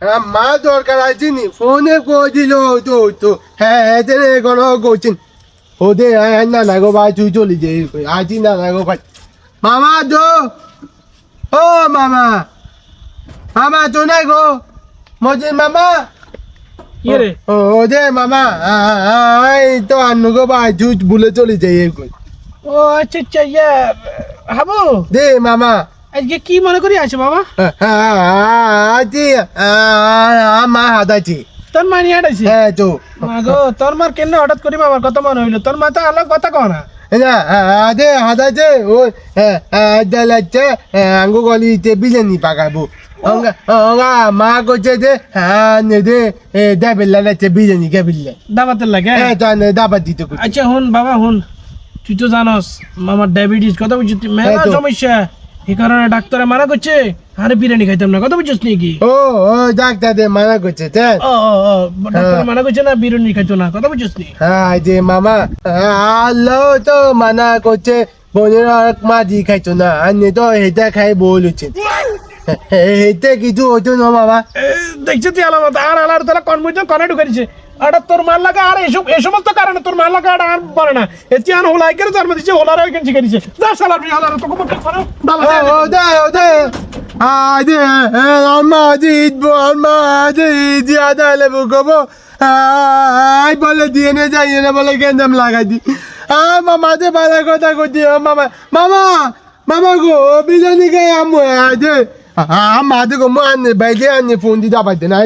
মা দরকার আছে নি ফোনে কই দিল তো হ্যাঁ এদের কোনো কোচিন ওদে না না গো ভাই তুই চলে যাই আজি না না গো ভাই মামা তো ও মামা মামা তো নাই গো মজিদ মামা কি রে ওদে মামা এই তো আন্ন গো ভাই তুই ভুলে চলে যাই ও আচ্ছা আচ্ছা ইয়া হাবু দে মামা আজকে কি মনে করি আছে বাবা আজি মা হাদাছি তোর মা নিয়ে আটাইছি হ্যাঁ তো মা গো তোর মার কেন হঠাৎ করি বাবার কথা মনে হইলো তোর মা তো আলাদা কথা কও না না আদে হাদাছে ওই দালাচ্ছে আঙ্গু গলিতে বিরিয়ানি পাকাবো ওঙ্গা মা করছে যে হ্যাঁ নে দে দেবেল্লা লাগছে বিরিয়ানি কেবিল্লে দাবাতের লাগে হ্যাঁ তো দাবার দিতে করছে আচ্ছা হুন বাবা হুন তুই তো জানোস আমার ডায়াবেটিস কথা বুঝছিস মেলা সমস্যা এই কারণে ডাক্তারে মানা করছে আরে বিরিয়ানি খাইতাম না কথা বুঝছিস নাকি ও ডাক্তার দে মানা করছে তাই ও ডাক্তার মানা করছে না বিরিয়ানি খাইতো না কথা বুঝছিস নি হ্যাঁ যে মামা আল্লাহ তো মানা করছে বোনের আর মা দি খাইতো না আর নে তো হেটা খাই বলছে হেতে কিছু হতো না মামা দেখছে তুই আলাদা আর আলাদা তাহলে কনফিউশন কনে ঢুকেছে আর তোর মার লাগা আর এই সমস্ত কারণে তোর মার লাগা আর বলে না এটি আর হোলাই করে জন্ম দিচ্ছে হোলার ওই কেন শিখে দিচ্ছে যা শালা তুই হোলার তোকে বলতে পারো ওদে আদে আম্মা জিতবো আম্মা জিয়াদা লেবু গবো আই বলে দিয়ে নে যাই না বলে গেন্দাম লাগাই দি মামা দে ভালো কথা করছি মামা মামা মামা গো বিরিয়ানি খাই আম্মু আদে আম্মা দে গো মা আনে বাইরে আনে ফোন দিতে পারতে না